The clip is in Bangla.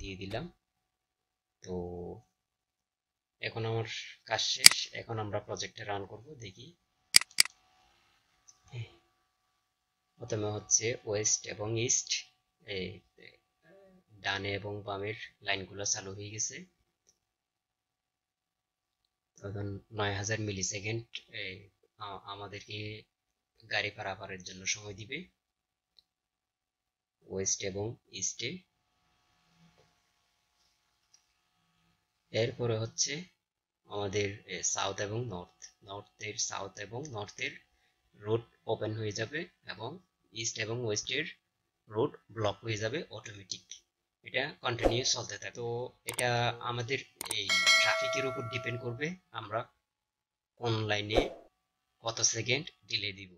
দিয়ে দিলাম। তো এখন আমার কাজ শেষ, এখন আমরা প্রজেক্টে রান করব, দেখি। প্রথমে হচ্ছে ওয়েস্ট এবং ইস্ট, এই ডানে এবং বামের লাইনগুলো চালু হয়ে গেছে। তখন 9000 মিলি সেকেন্ড আমাদেরকে গাড়ি পারাপারের জন্য সময় দিবে ওয়েস্ট এবং ইস্টে। এরপরে হচ্ছে আমাদের সাউথ এবং নর্থের রোড ওপেন হয়ে যাবে এবং ইস্ট এবং ওয়েস্টের রোড ব্লক হয়ে যাবে অটোমেটিক। এটা কন্টিনিউ চলতে থাকে। তো এটা আমাদের এই ট্রাফিকের উপর ডিপেন্ড করবে আমরা কোন লাইনে কত সেকেন্ড ডিলে দিব।